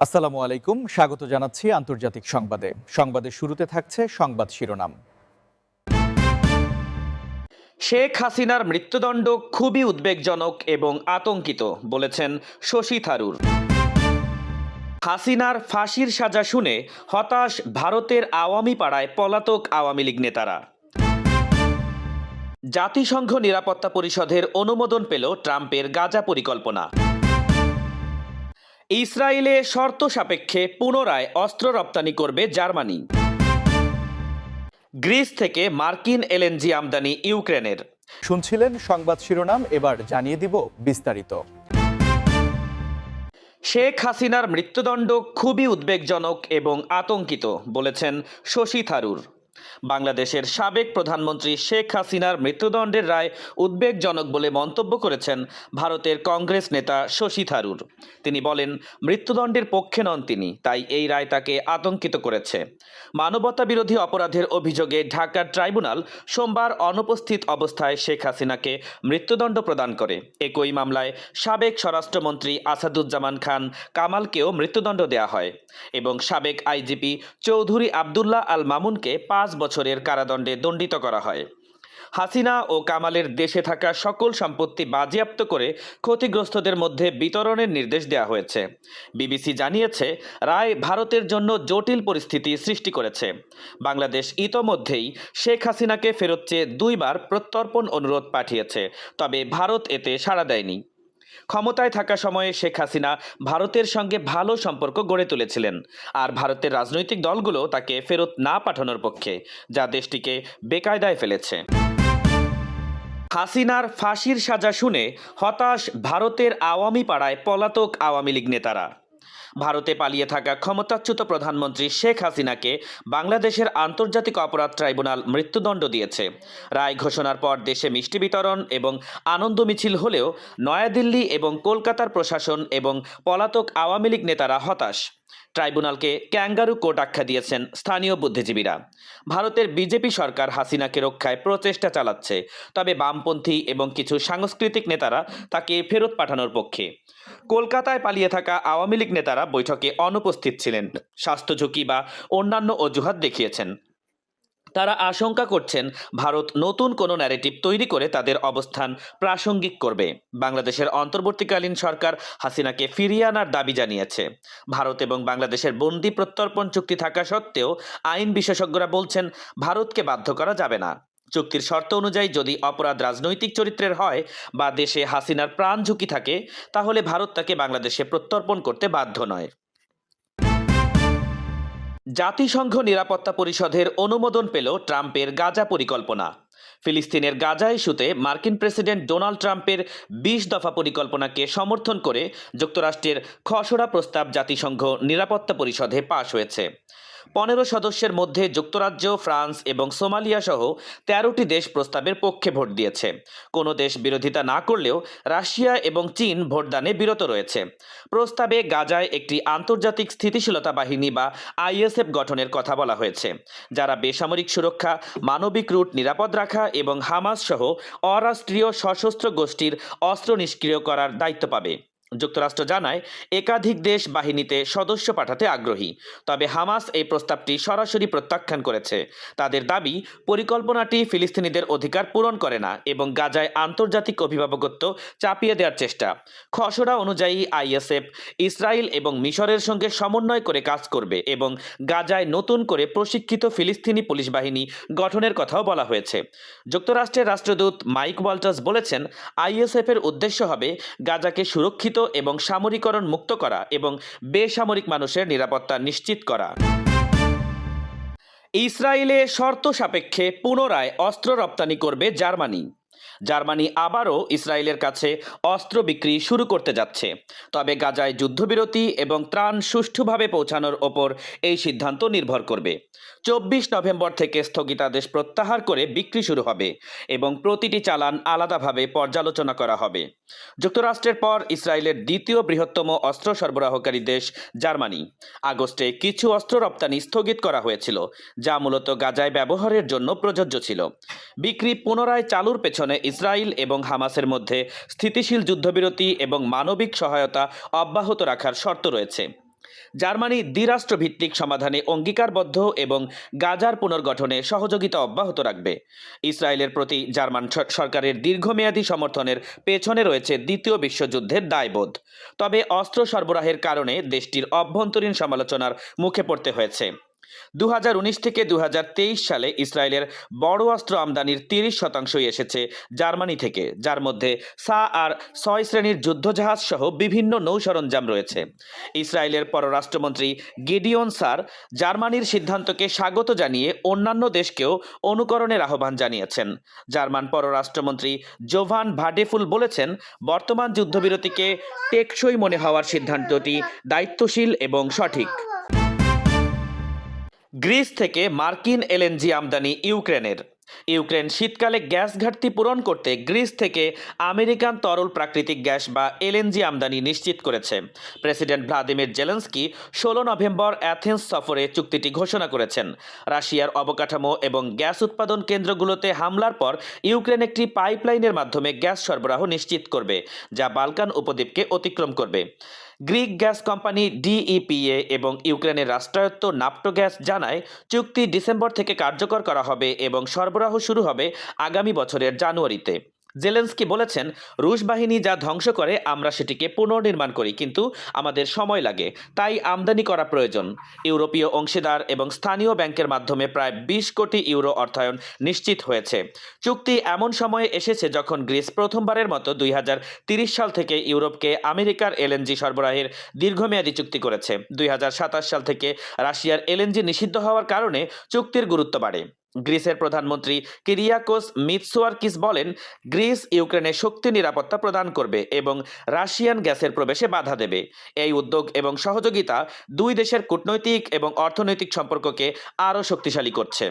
আসসালামু আলাইকুম, স্বাগত জানাচ্ছি আন্তর্জাতিক সংবাদে। সংবাদের শুরুতে থাকছে সংবাদ শিরোনাম। শেখ হাসিনার মৃত্যুদণ্ড খুবই উদ্বেগজনক এবং আতঙ্কিত বলেছেন শশী থারুর। হাসিনার ফাঁসির সাজা শুনে হতাশ ভারতের আওয়ামী পাড়ায় পলাতক আওয়ামী লীগ নেতারা। জাতিসংঘ নিরাপত্তা পরিষদের অনুমোদন পেল ট্রাম্পের গাজা পরিকল্পনা। ইসরায়েলে শর্ত সাপেক্ষে পুনরায় অস্ত্র রপ্তানি করবে জার্মানি। গ্রিস থেকে মার্কিন এলএনজি আমদানি ইউক্রেনের। শুনছিলেন সংবাদ শিরোনাম, এবার জানিয়ে দিব বিস্তারিত। শেখ হাসিনার মৃত্যুদণ্ড খুবই উদ্বেগজনক এবং আতঙ্কিত বলেছেন শশী থারুর। বাংলাদেশের সাবেক প্রধানমন্ত্রী শেখ হাসিনার মৃত্যুদণ্ডের রায় উদ্বেগজনক বলে মন্তব্য করেছেন ভারতের কংগ্রেস নেতা শশী থারুর। তিনি বলেন, মৃত্যুদণ্ডের পক্ষে নন তিনি, তাই এই রায় তাকে আতঙ্কিত করেছে। মানবতা বিরোধী অপরাধের অভিযোগে ঢাকার ট্রাইব্যুনাল সোমবার অনুপস্থিত অবস্থায় শেখ হাসিনাকে মৃত্যুদণ্ড প্রদান করে। একই মামলায় সাবেক স্বরাষ্ট্রমন্ত্রী আসাদুজ্জামান খান কামালকেও মৃত্যুদণ্ড দেওয়া হয় এবং সাবেক আইজিপি চৌধুরী আবদুল্লাহ আল মামুনকে 5 বছরের কারাদণ্ডে দণ্ডিত করা হয়। হাসিনা ও কামালের দেশে থাকা সকল সম্পত্তি বাজেয়াপ্ত করে ক্ষতিগ্রস্তদের মধ্যে বিতরণের নির্দেশ দেওয়া হয়েছে। বিবিসি জানিয়েছে, রায় ভারতের জন্য জটিল পরিস্থিতি সৃষ্টি করেছে। বাংলাদেশ ইতোমধ্যেই শেখ হাসিনাকে ফেরত চেয়ে 2 বার প্রত্যর্পণ অনুরোধ পাঠিয়েছে, তবে ভারত এতে সাড়া দেয়নি। ক্ষমতায় থাকা সময়ে শেখ হাসিনা ভারতের সঙ্গে ভালো সম্পর্ক গড়ে তুলেছিলেন, আর ভারতের রাজনৈতিক দলগুলো তাকে ফেরত না পাঠানোর পক্ষে, যা দেশটিকে বেকায়দায় ফেলেছে। হাসিনার ফাঁসির সাজা শুনে হতাশ ভারতের আওয়ামী পাড়ায় পলাতক আওয়ামী লীগ নেতারা। ভারতে পালিয়ে থাকা ক্ষমতাচ্যুত প্রধানমন্ত্রী শেখ হাসিনাকে বাংলাদেশের আন্তর্জাতিক অপরাধ ট্রাইব্যুনাল মৃত্যুদণ্ড দিয়েছে। রায় ঘোষণার পর দেশে মিষ্টি বিতরণ এবং আনন্দ মিছিল হলেও নয়াদিল্লি এবং কলকাতার প্রশাসন এবং পলাতক আওয়ামী লীগ নেতারা হতাশ। ট্রাইব্যুনালকে ক্যাঙ্গারু কোর্ট আখ্যা দিয়েছেন স্থানীয় বুদ্ধিজীবীরা। ভারতের বিজেপি সরকার হাসিনাকে রক্ষায় প্রচেষ্টা চালাচ্ছে, তবে বামপন্থী এবং কিছু সাংস্কৃতিক নেতারা তাকে ফেরত পাঠানোর পক্ষে। কলকাতায় পালিয়ে থাকা আওয়ামী লীগ নেতারা বৈঠকে অনুপস্থিত ছিলেন, স্বাস্থ্য ঝুঁকি বা অন্যান্য অজুহাত দেখিয়েছেন। তারা আশঙ্কা করছেন ভারত নতুন কোনো ন্যারেটিভ তৈরি করে তাদের অবস্থান প্রাসঙ্গিক করবে। বাংলাদেশের অন্তর্বর্তীকালীন সরকার হাসিনাকে ফিরিয়ে আনার দাবি জানিয়েছে। ভারত এবং বাংলাদেশের বন্দি প্রত্যর্পণ চুক্তি থাকা সত্ত্বেও আইন বিশেষজ্ঞরা বলছেন ভারতকে বাধ্য করা যাবে না। চুক্তির শর্ত অনুযায়ী যদি অপরাধ রাজনৈতিক চরিত্রের হয় বা দেশে হাসিনার প্রাণ ঝুঁকি থাকে, তাহলে ভারত তাকে বাংলাদেশে প্রত্যর্পণ করতে বাধ্য নয়। জাতিসংঘ নিরাপত্তা পরিষদের অনুমোদন পেল ট্রাম্পের গাজা পরিকল্পনা। ফিলিস্তিনের গাজা ইস্যুতে মার্কিন প্রেসিডেন্ট ডোনাল্ড ট্রাম্পের 20 দফা পরিকল্পনাকে সমর্থন করে যুক্তরাষ্ট্রের খসড়া প্রস্তাব জাতিসংঘ নিরাপত্তা পরিষদে পাশ হয়েছে। 15 সদস্যের মধ্যে যুক্তরাজ্য, ফ্রান্স এবং সোমালিয়া সহ 13টি দেশ প্রস্তাবের পক্ষে ভোট দিয়েছে। কোনো দেশ বিরোধিতা না করলেও রাশিয়া এবং চীন ভোটদানে বিরত রয়েছে। প্রস্তাবে গাজায় একটি আন্তর্জাতিক স্থিতিশীলতা বাহিনী বা আইএসএফ গঠনের কথা বলা হয়েছে, যারা বেসামরিক সুরক্ষা, মানবিক রুট নিরাপদ রাখা এবং হামাস সহ অরাষ্ট্রীয় সশস্ত্র গোষ্ঠীর অস্ত্র নিষ্ক্রিয় করার দায়িত্ব পাবে। যুক্তরাষ্ট্র জানায় একাধিক দেশ বাহিনীতে সদস্য পাঠাতে আগ্রহী, তবে হামাস এই প্রস্তাবটি সরাসরি প্রত্যাখ্যান করেছে। তাদের দাবি, পরিকল্পনাটি ফিলিস্তিনিদের অধিকার পূরণ করে না এবং গাজায় আন্তর্জাতিক অভিভাবকত্ব চাপিয়ে দেওয়ার চেষ্টা। খসড়া অনুযায়ী আইএসএফ ইসরায়েল এবং মিশরের সঙ্গে সমন্বয় করে কাজ করবে এবং গাজায় নতুন করে প্রশিক্ষিত ফিলিস্তিনি পুলিশ বাহিনী গঠনের কথাও বলা হয়েছে। যুক্তরাষ্ট্রের রাষ্ট্রদূত মাইক ওয়াল্টার্স বলেছেন, আইএসএফের উদ্দেশ্য হবে গাজাকে সুরক্ষিত এবং সামরিকরণ মুক্ত করা এবং বেসামরিক মানুষের নিরাপত্তা নিশ্চিত করা। ইসরায়েলে শর্ত সাপেক্ষে পুনরায় অস্ত্র রপ্তানি করবে জার্মানি। জার্মানি আবারও ইসরায়েলের কাছে অস্ত্র বিক্রি শুরু করতে যাচ্ছে, তবে গাজায় যুদ্ধবিরতি এবং ত্রাণ সুষ্ঠুভাবে পৌঁছানোর ওপর এই সিদ্ধান্ত নির্ভর করবে। 24 নভেম্বর থেকে স্থগিতাদেশ প্রত্যাহার করে বিক্রি শুরু হবে এবং প্রতিটি চালান আলাদাভাবে পর্যালোচনা করা হবে। যুক্তরাষ্ট্রের পর ইসরায়েলের দ্বিতীয় বৃহত্তম অস্ত্র সরবরাহকারী দেশ জার্মানি। আগস্টে কিছু অস্ত্র রপ্তানি স্থগিত করা হয়েছিল, যা মূলত গাজায় ব্যবহারের জন্য প্রযোজ্য ছিল। বিক্রি পুনরায় চালুর পেছনে ইসরায়েল এবং হামাসের মধ্যে স্থিতিশীল যুদ্ধবিরতি এবং মানবিক সহায়তা অব্যাহত রাখার শর্ত রয়েছে। জার্মানি দ্বিরাষ্ট্রভিত্তিক সমাধানে অঙ্গীকারবদ্ধ এবং গাজার পুনর্গঠনে সহযোগিতা অব্যাহত রাখবে। ইসরায়েলের প্রতি জার্মান সরকারের দীর্ঘমেয়াদী সমর্থনের পেছনে রয়েছে দ্বিতীয় বিশ্বযুদ্ধের দায়বোধ। তবে অস্ত্র সরবরাহের কারণে দেশটির অভ্যন্তরীণ সমালোচনার মুখে পড়তে হয়েছে। 2019 থেকে 2023 সালে ইসরায়েলের বড় অস্ত্র আমদানির 30% এসেছে জার্মানি থেকে, যার মধ্যে সা আর 6 শ্রেণীর যুদ্ধজাহাজ সহ বিভিন্ন নৌ সরঞ্জাম রয়েছে। ইসরায়েলের পররাষ্ট্রমন্ত্রী গিডিওন সার জার্মানির সিদ্ধান্তকে স্বাগত জানিয়ে অন্যান্য দেশকেও অনুকরণের আহ্বান জানিয়েছেন। জার্মান পররাষ্ট্রমন্ত্রী জোভান ভাডেফুল বলেছেন, বর্তমান যুদ্ধবিরতিকে টেকসই মনে হওয়ার সিদ্ধান্তটি দায়িত্বশীল এবং সঠিক। গ্রিস থেকে মার্কিন এলএনজি আমদানি ইউক্রেনের। ইউক্রেন শীতকালে গ্যাস ঘাটতি পূরণ করতে গ্রিস থেকে আমেরিকান তরল প্রাকৃতিক গ্যাস বা এলএনজি আমদানি নিশ্চিত করেছে। President Vladimir Zelensky 16 November Athens সফরে চুক্তিটি ঘোষণা করেছেন। রাশিয়ার অবকাঠামো এবং গ্যাস উৎপাদন কেন্দ্রগুলোতে হামলার পর ইউক্রেন একটি পাইপলাইনের মাধ্যমে গ্যাস সরবরাহ নিশ্চিত করবে, যা বালকান উপদ্বীপকে অতিক্রম করবে। গ্রিক গ্যাস কোম্পানি ডিইপিএ এবং ইউক্রেনের রাষ্ট্রায়ত্ত নাফটোগ্যাস জানায়, চুক্তি ডিসেম্বর থেকে কার্যকর করা হবে এবং সরবরাহ শুরু হবে আগামী বছরের জানুয়ারিতে। জেলেনস্কি বলেছেন, রুশ বাহিনী যা ধ্বংস করে আমরা সেটিকে পুনর্নির্মাণ করি, কিন্তু আমাদের সময় লাগে, তাই আমদানি করা প্রয়োজন। ইউরোপীয় অংশীদার এবং স্থানীয় ব্যাংকের মাধ্যমে প্রায় 20 কোটি ইউরো অর্থায়ন নিশ্চিত হয়েছে। চুক্তি এমন সময়ে এসেছে যখন গ্রিস প্রথমবারের মতো 2030 সাল থেকে ইউরোপকে আমেরিকার এলএনজি সরবরাহের দীর্ঘমেয়াদী চুক্তি করেছে। 2027 সাল থেকে রাশিয়ার এলএনজি নিষিদ্ধ হওয়ার কারণে চুক্তির গুরুত্ব বাড়ে। গ্রিসের প্রধানমন্ত্রী কিরিয়াকোস মিৎসোয়ারকিস বলেন, গ্রিস ইউক্রেনে শক্তি নিরাপত্তা প্রদান করবে এবং রাশিয়ান গ্যাসের প্রবেশে বাধা দেবে। এই উদ্যোগ এবং সহযোগিতা দুই দেশের কূটনৈতিক এবং অর্থনৈতিক সম্পর্ককে আরও শক্তিশালী করছে।